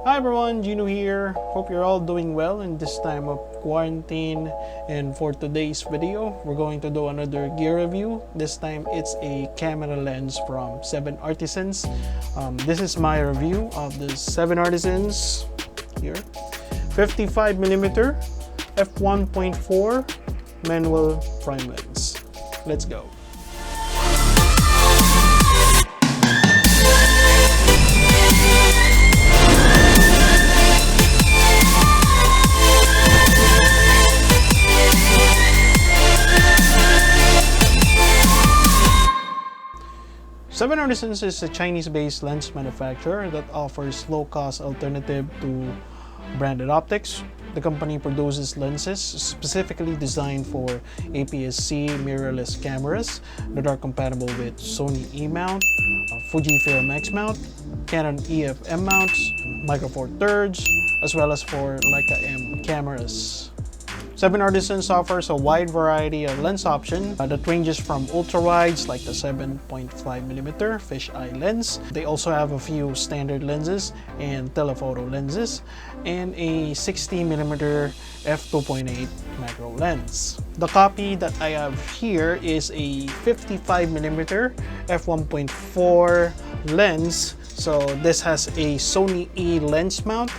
Hi everyone, Gino here. Hope you're all doing well in this time of quarantine. And for today's video, we're going to do another gear review. This time it's a camera lens from 7Artisans. This is my review of the 7Artisans here 55mm f1.4 manual prime lens. Let's go. 7Artisans is a Chinese-based lens manufacturer that offers low-cost alternative to branded optics. The company produces lenses specifically designed for APS-C mirrorless cameras that are compatible with Sony E mount, Fujifilm X mount, Canon EF M mounts, Micro Four Thirds, as well as for Leica M cameras. 7Artisans offers a wide variety of lens options that ranges from ultra-wides like the 7.5mm fisheye lens. They also have a few standard lenses and telephoto lenses and a 60mm f2.8 macro lens. The copy that I have here is a 55mm f1.4 lens. So this has a Sony E lens mount.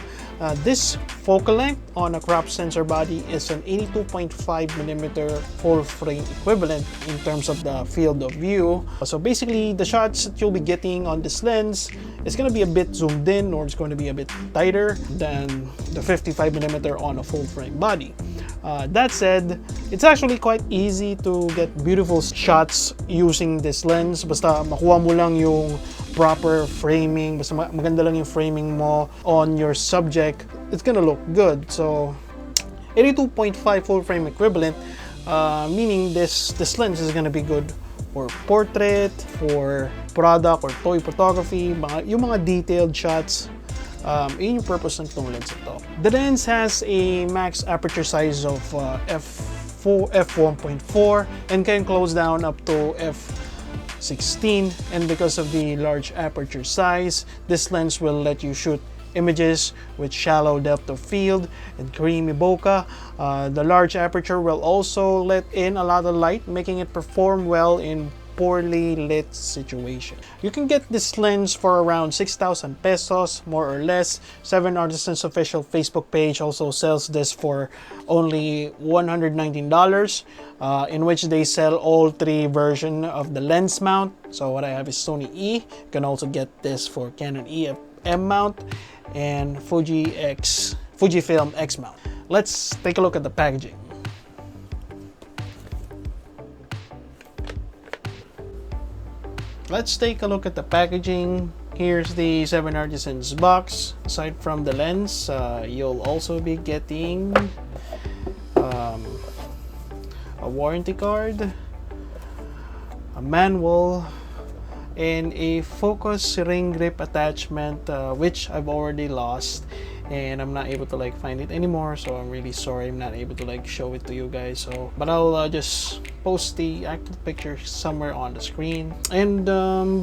This focal length on a crop sensor body is an 82.5mm full frame equivalent in terms of the field of view. So basically, the shots that you'll be getting on this lens is going to be a bit zoomed in, or it's going to be a bit tighter than the 55mm on a full frame body. That said, it's actually quite easy to get beautiful shots using this lens. Basta makuha mo lang yung proper framing, basta maganda lang yung framing mo on your subject, it's gonna look good. So 82.5 full frame equivalent, meaning this lens is gonna be good for portrait, for product or toy photography, yung mga detailed shots. Yun yung purpose ng itong lens ito. The lens has a max aperture size of f1.4 and can close down up to f16, and because of the large aperture size, this lens will let you shoot images with shallow depth of field and creamy bokeh. The large aperture will also let in a lot of light, making it perform well in poorly lit situation. You can get this lens for around 6,000 pesos, more or less. 7Artisans official Facebook page also sells this for only $119, in which they sell all three versions of the lens mount. So what I have is Sony E. You can also get this for Canon EF M mount and Fujifilm X mount. Let's take a look at the packaging. Let's take a look at the packaging. Here's the 7Artisans box. Aside from the lens, you'll also be getting a warranty card, a manual, and a focus ring grip attachment, which I've already lost and I'm not able to find it anymore, so I'm really sorry I'm not able to show it to you guys. So but I'll just post the actual picture somewhere on the screen. And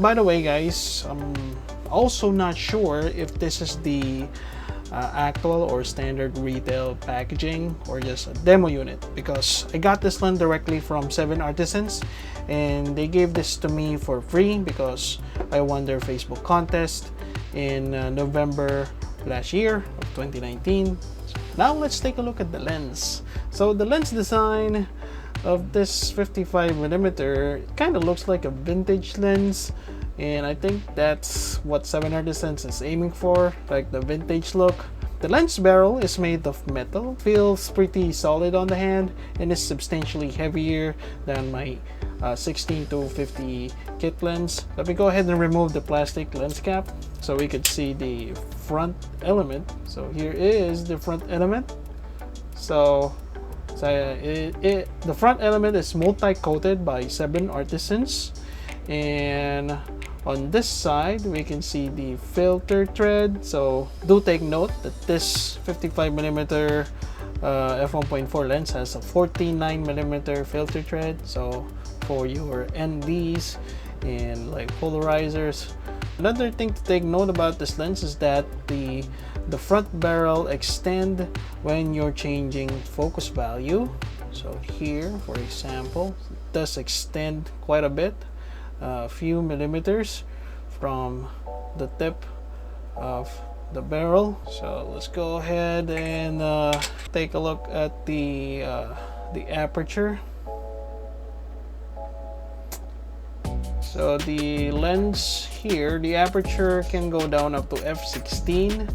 by the way guys, I'm also not sure if this is the actual or standard retail packaging or just a demo unit, because I got this lens directly from 7Artisans and they gave this to me for free because I won their Facebook contest in November last year of 2019. Now let's take a look at the lens. So the lens design of this 55mm kind of looks like a vintage lens, and I think that's what 7Artisans is aiming for, like the vintage look. The lens barrel is made of metal, feels pretty solid on the hand, and is substantially heavier than my 16 to 50 kit lens. Let me go ahead and remove the plastic lens cap so we could see the front element. So here is the front element. The front element is multi-coated by 7Artisans, and on this side we can see the filter thread. So do take note that this 55mm f1.4 lens has a 49mm filter thread. So for your NDs and polarizers, Another thing to take note about this lens is that the front barrel extend when you're changing focus value. So here, for example, it does extend quite a bit, a few millimeters from the tip of the barrel. So let's go ahead and take a look at the aperture. So the lens here, the aperture can go down up to f16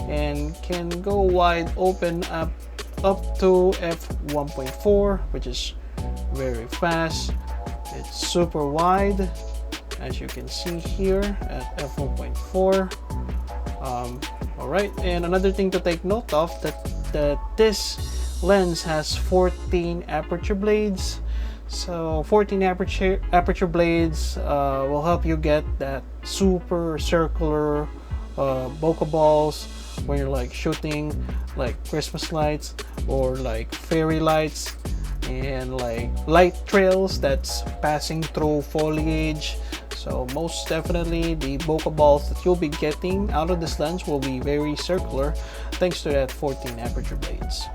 and can go wide open up to f1.4, which is very fast. It's super wide, as you can see here at f1.4. Alright, and another thing to take note of that this lens has 14 aperture blades. So 14 aperture blades will help you get that super circular bokeh balls when you're like shooting like Christmas lights or like fairy lights and like light trails that's passing through foliage. So most definitely the bokeh balls that you'll be getting out of this lens will be very circular thanks to that 14 aperture blades.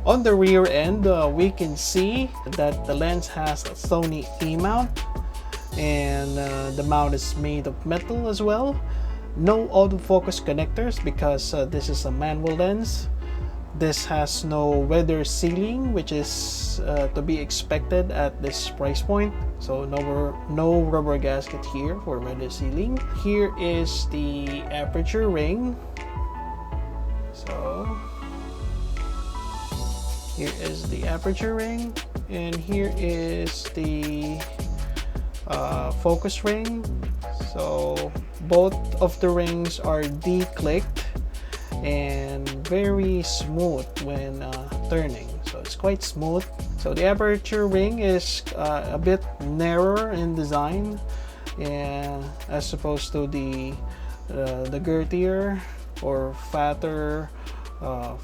On the rear end, we can see that the lens has a Sony E-mount, and the mount is made of metal as well. No autofocus connectors because this is a manual lens. This has no weather sealing, which is to be expected at this price point. So no rubber gasket here for weather sealing. Here is the aperture ring. So here is the aperture ring, and here is the focus ring. So both of the rings are declicked and very smooth when turning. So it's quite smooth. So the aperture ring is a bit narrower in design, and as opposed to the girthier or fatter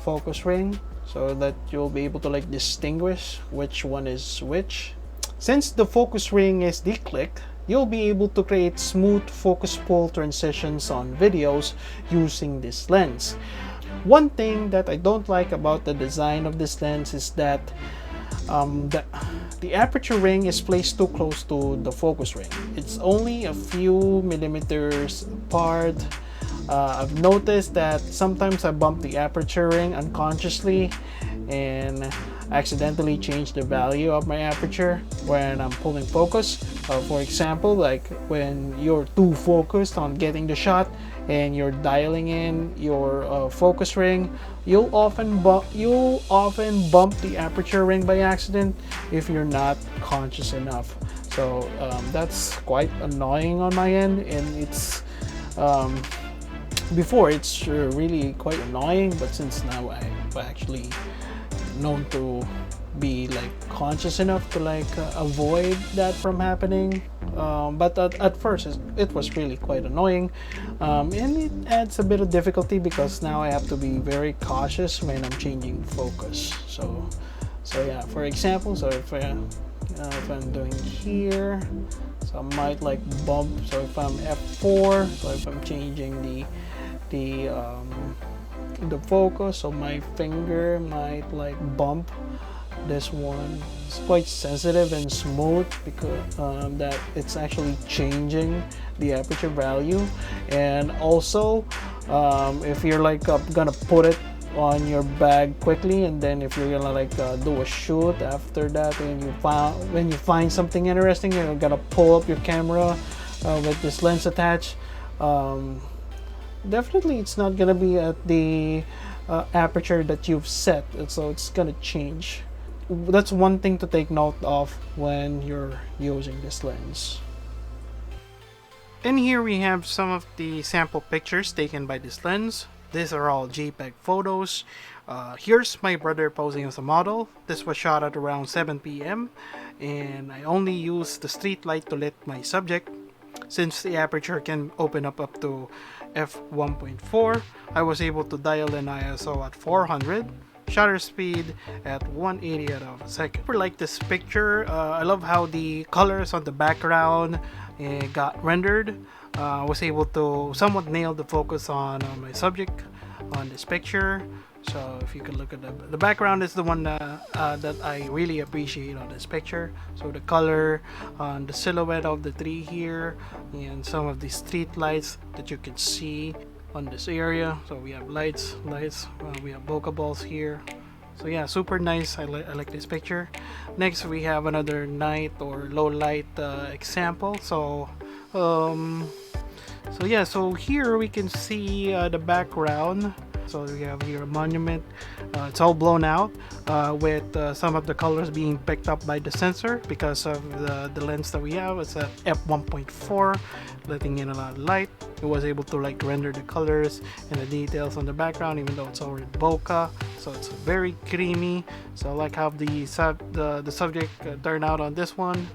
focus ring, so that you'll be able to like distinguish which one is which. Since the focus ring is declicked, you'll be able to create smooth focus pull transitions on videos using this lens. One thing that I don't like about the design of this lens is that the aperture ring is placed too close to the focus ring. It's only a few millimeters apart. I've noticed that sometimes I bump the aperture ring unconsciously and accidentally change the value of my aperture when I'm pulling focus. For example, like when you're too focused on getting the shot and you're dialing in your focus ring, you'll often bump the aperture ring by accident if you're not conscious enough. So that's quite annoying on my end, and it's before it's really quite annoying, but since now I've actually known to be like conscious enough to like avoid that from happening, but at first it was really quite annoying, and it adds a bit of difficulty because now I have to be very cautious when I'm changing focus. So yeah, for example, so if I'm doing here, so I might like bump. So if I'm f4, so if I'm changing the focus, so my finger might like bump this one. It's quite sensitive and smooth because that it's actually changing the aperture value. And also if you're like gonna put it on your bag quickly, and then if you're gonna like do a shoot after that, and when you find something interesting, you're gonna pull up your camera with this lens attached, definitely it's not gonna be at the aperture that you've set, so it's gonna change. That's one thing to take note of when you're using this lens. And here we have some of the sample pictures taken by this lens. These are all JPEG photos. Here's my brother posing as a model. This was shot at around 7 p.m. and I only used the street light to lit my subject. Since the aperture can open up to f1.4, I was able to dial in ISO at 400, shutter speed at 1/80th of a second. I like this picture. I love how the colors on the background got rendered. was able to somewhat nail the focus on my subject on this picture. So if you can look at the background is the one that I really appreciate on this picture. So the color, the silhouette of the tree here, and some of the street lights that you can see on this area. So we have lights, we have bokeh balls here. So yeah, super nice. I like this picture. Next we have another night or low light example. So yeah, so here we can see the background. So we have here a monument. It's all blown out with some of the colors being picked up by the sensor because of the lens that we have. It's a f1.4, letting in a lot of light. It was able to like render the colors and the details on the background, even though it's already bokeh. So it's very creamy. So I like how the subject turned out on this one.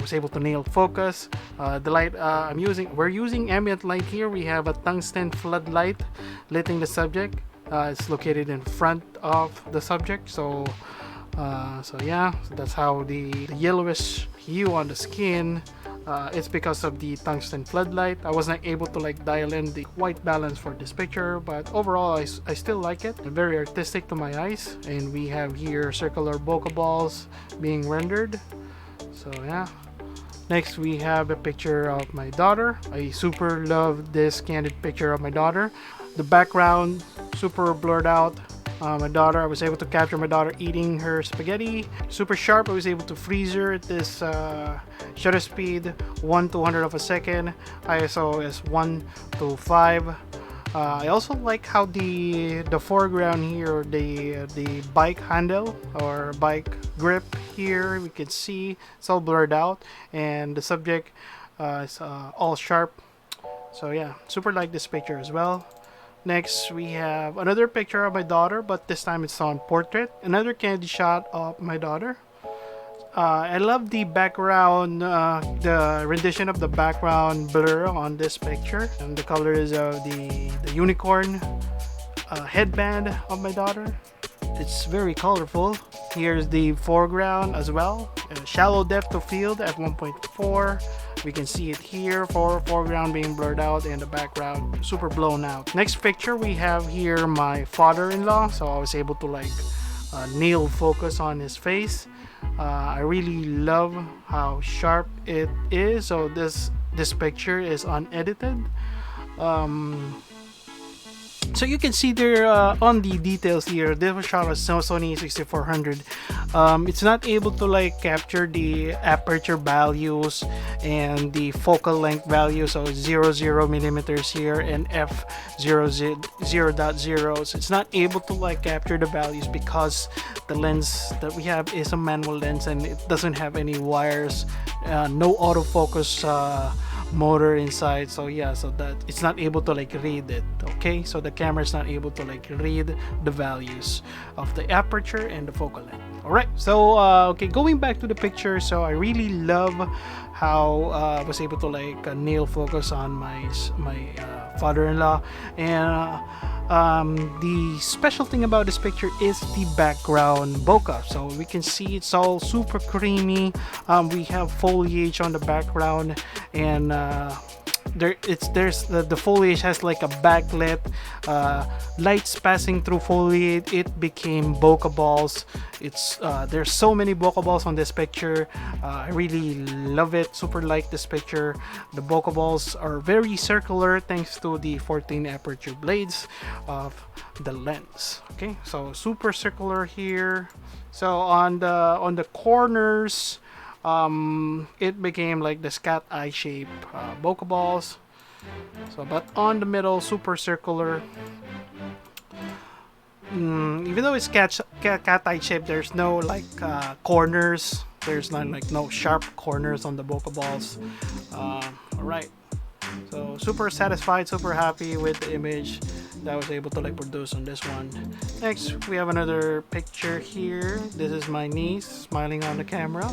Was able to nail focus. The light we're using ambient light here. We have a tungsten floodlight lighting the subject. It's located in front of the subject. So yeah, so that's how the yellowish hue on the skin. It's because of the tungsten floodlight. I was not able to like dial in the white balance for this picture, but overall I still like it. Very artistic to my eyes. And we have here circular bokeh balls being rendered. So yeah. Next we have a picture of my daughter. I super love this candid picture of my daughter. The background super blurred out. My daughter, I was able to capture my daughter eating her spaghetti. Super sharp. I was able to freeze her at this shutter speed 1/200 of a second. ISO is 1:5. I also like how the foreground here, the bike handle or bike grip here, we can see it's all blurred out, and the subject is all sharp. So yeah, super like this picture as well. Next we have another picture of my daughter, but this time it's on portrait. Another candid shot of my daughter. I love the background, the rendition of the background blur on this picture, and the colors of the unicorn headband of my daughter. It's very colorful. Here's the foreground as well. Shallow depth of field at 1.4. We can see it here, foreground being blurred out and the background super blown out. Next picture we have here my father-in-law. So I was able to like nail focus on his face. I really love how sharp it is. So this picture is unedited. So you can see there on the details here, this was shot with Sony 6400. It's not able to like capture the aperture values and the focal length value. So it's 0.0 millimeters here and f0.0. So it's not able to like capture the values because the lens that we have is a manual lens and it doesn't have any wires, no autofocus motor inside. So yeah, so that it's not able to like read it. Okay, so the camera is not able to like read the values of the aperture and the focal length. All right, so okay, going back to the picture, so I really love how I was able to like nail focus on my father-in-law. And the special thing about this picture is the background bokeh. So we can see it's all super creamy. We have foliage on the background, and the foliage has like a backlit, lights passing through foliage. It became bokeh balls. There's so many bokeh balls on this picture. I really love it. Super like this picture. The bokeh balls are very circular thanks to the 14 aperture blades of the lens. Okay, so super circular here. So on the corners, it became like this cat eye shape bokeh balls. So but on the middle, super circular. Even though it's cat eye shape, there's no like corners. There's no sharp corners on the bokeh balls. All right, so super satisfied, super happy with the image that I was able to like produce on this one. Next we have another picture here. This is my niece smiling on the camera.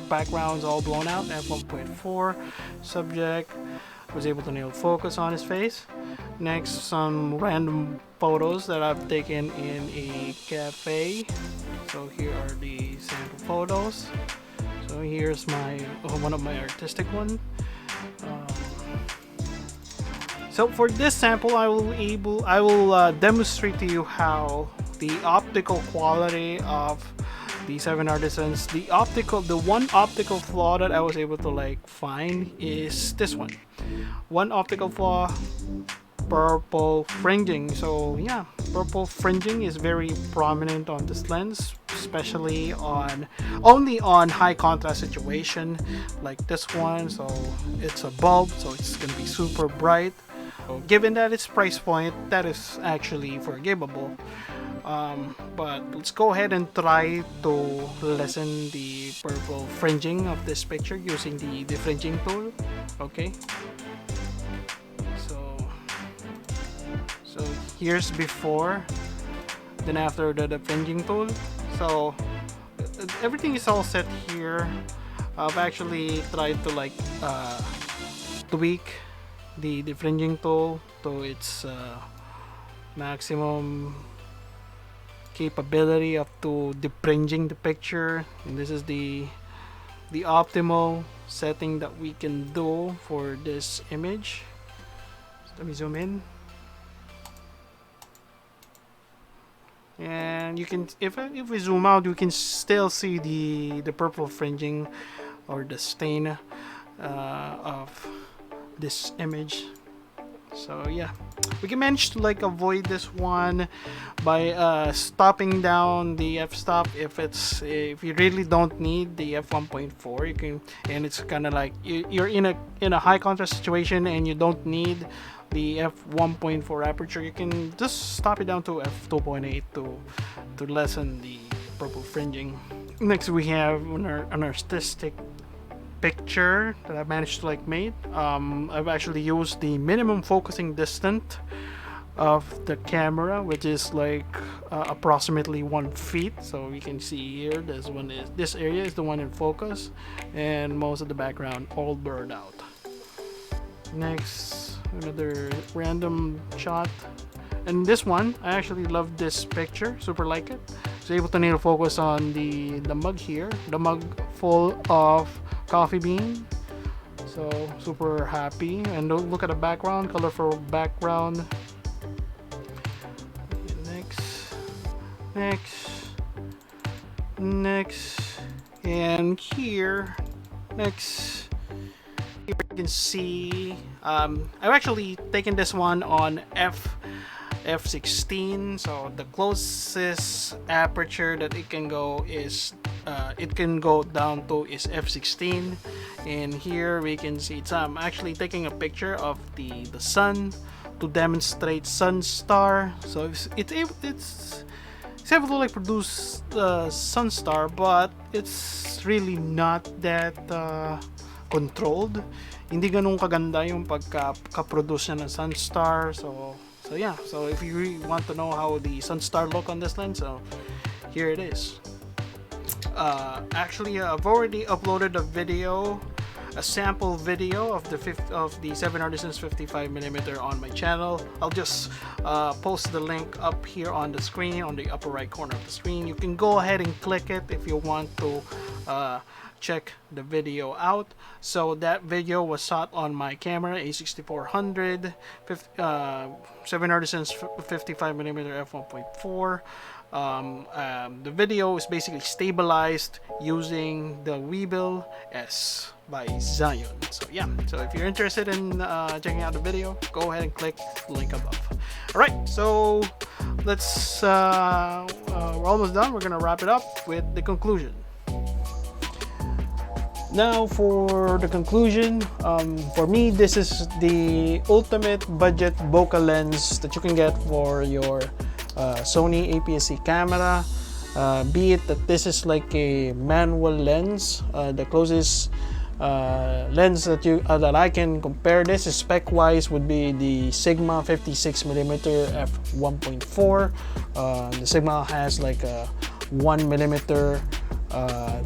Background's all blown out at 1.4. Subject was able to nail focus on his face. Next, some random photos that I've taken in a cafe. So here are the sample photos. So here's one of my artistic one. So for this sample, I will demonstrate to you how the optical quality of the 7Artisans. The one optical flaw that I was able to like find is this one. One optical flaw, purple fringing. So yeah, purple fringing is very prominent on this lens, especially only on high contrast situation like this one. So it's a bulb, so it's gonna be super bright. So given that its price point, that is actually forgivable. But let's go ahead and try to lessen the purple fringing of this picture using the fringing tool. Okay. So here's before, then after the fringing tool. So everything is all set here. I've actually tried to like tweak the fringing tool to its maximum capability up to defringing the picture, and this is the optimal setting that we can do for this image. So let me zoom in, and you can, if we zoom out, you can still see the purple fringing or the stain of this image. So yeah, we can manage to like avoid this one by stopping down the f-stop if you really don't need the f1.4. You can, and it's kind of like you're in a high contrast situation and you don't need the f1.4 aperture. You can just stop it down to f2.8 to lessen the purple fringing. Next we have an artistic picture that I managed to like make. I've actually used the minimum focusing distance of the camera, which is like approximately 1 feet. So you can see here, this area is the one in focus, and most of the background all blurred out. Next, another random shot, and this one I actually love this picture, super like it. So able to nail focus on the mug here, the mug full of coffee bean. So super happy, and look at the background, colorful background. Next, and here, next, here you can see I've actually taken this one on f16. So the closest aperture that it can go down to is f16, and here we can see I'm actually taking a picture of the sun to demonstrate sun star. So it's able to like produce sun star, but it's really not that controlled. Hindi ganun kaganda yung pagka-produce niya ng sun star. So yeah, so if you really want to know how the sun star look on this lens, so here it is. Actually, I've already uploaded a sample video of the 7Artisans 55mm on my channel. I'll just post the link up here on the screen, on the upper right corner of the screen. You can go ahead and click it if you want to check the video out. So that video was shot on my camera A6400, 7Artisans 55mm f1.4. The video is basically stabilized using the Weebill S by Zion. So yeah, so if you're interested in checking out the video, go ahead and click the link above. Alright, so let's we're almost done. We're gonna wrap it up with the conclusion. Now for the conclusion, for me, this is the ultimate budget bokeh lens that you can get for your Sony APS-C camera. Be it that this is like a manual lens, the closest lens that I can compare this spec wise would be the Sigma 56mm f1.4. The Sigma has like a 1mm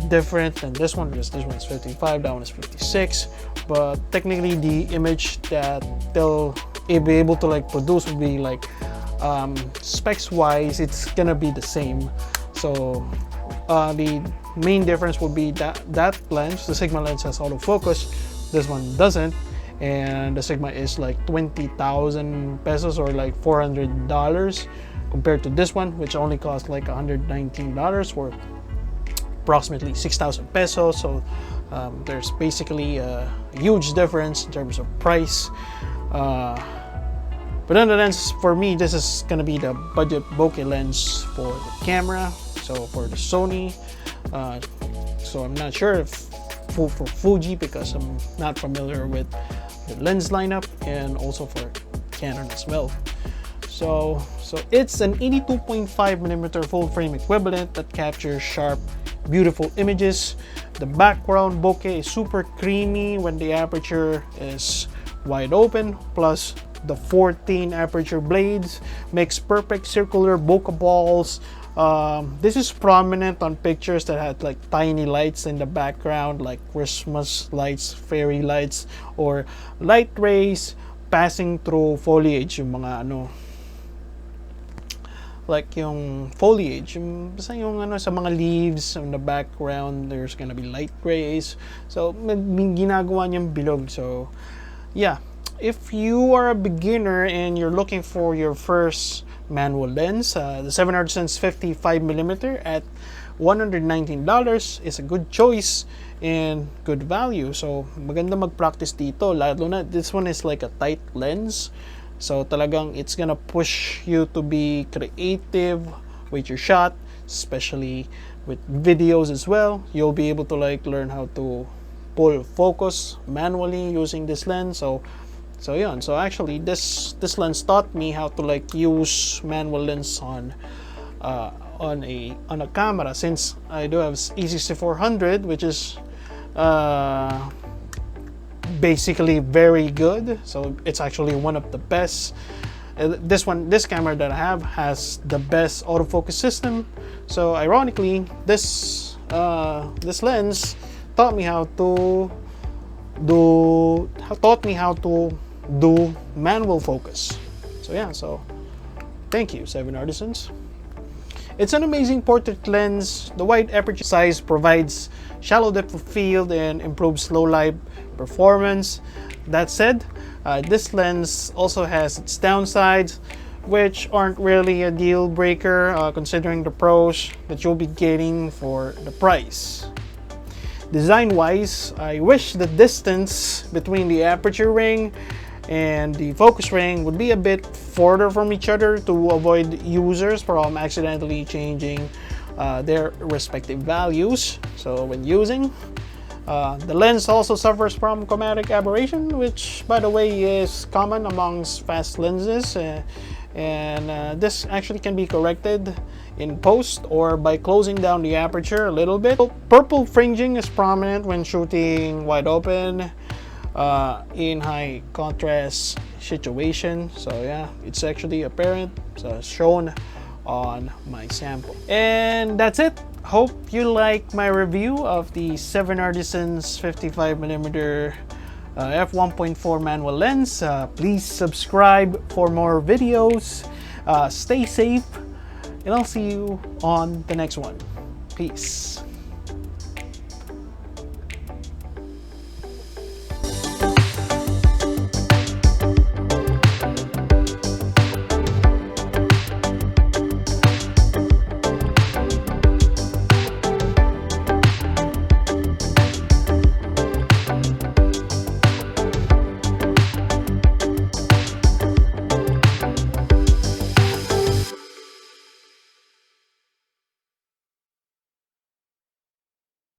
different than this one, because this one is 55, that one is 56, but technically the image that they'll be able to like produce would be like specs wise it's gonna be the same. So the main difference would be that lens, the Sigma lens, has autofocus, this one doesn't, and the Sigma is like 20,000 pesos or like $400 compared to this one, which only costs like $119 or approximately 6,000 pesos. So there's basically a huge difference in terms of price. But then the lens, for me, this is gonna be the budget bokeh lens for the camera. So for the Sony, so I'm not sure if for Fuji, because I'm not familiar with the lens lineup, and also for Canon as well. So it's an 82.5mm full frame equivalent that captures sharp, beautiful images. The background bokeh is super creamy when the aperture is wide open, plus the 14 aperture blades makes perfect circular bokeh balls. This is prominent on pictures that had like tiny lights in the background, like Christmas lights, fairy lights, or light rays passing through foliage, yung mga ano, like yung foliage, basta yung ano sa mga leaves in the background, there's gonna be light rays. So ginagawa niyang bilog. So yeah, if you are a beginner and you're looking for your first manual lens, the 7Artisans 55mm at $119 is a good choice and good value. So maganda mag-practice dito, lalo na this one is like a tight lens. So talagang it's gonna push you to be creative with your shot, especially with videos as well. You'll be able to like learn how to pull focus manually using this lens. So yeah, so actually this lens taught me how to like use manual lens on a camera, since I do have E6400, which is basically very good. So it's actually one of the best. This camera that I have has the best autofocus system. So ironically, this lens taught me how to do manual focus. So yeah, so thank you, 7Artisans. It's an amazing portrait lens. The wide aperture size provides shallow depth of field and improves low light performance. That said, this lens also has its downsides, which aren't really a deal breaker considering the pros that you'll be getting for the price. Design-wise, I wish the distance between the aperture ring and the focus ring would be a bit further from each other to avoid users from accidentally changing their respective values. So when using, the lens also suffers from chromatic aberration, which by the way is common amongst fast lenses, and this actually can be corrected in post or by closing down the aperture a little bit. Purple fringing is prominent when shooting wide open in high contrast situation. So yeah, it's actually apparent, so shown on my sample. And that's it. Hope you like my review of the 7Artisans 55mm f1.4 manual lens. Please subscribe for more videos. Stay safe, and I'll see you on the next one. Peace.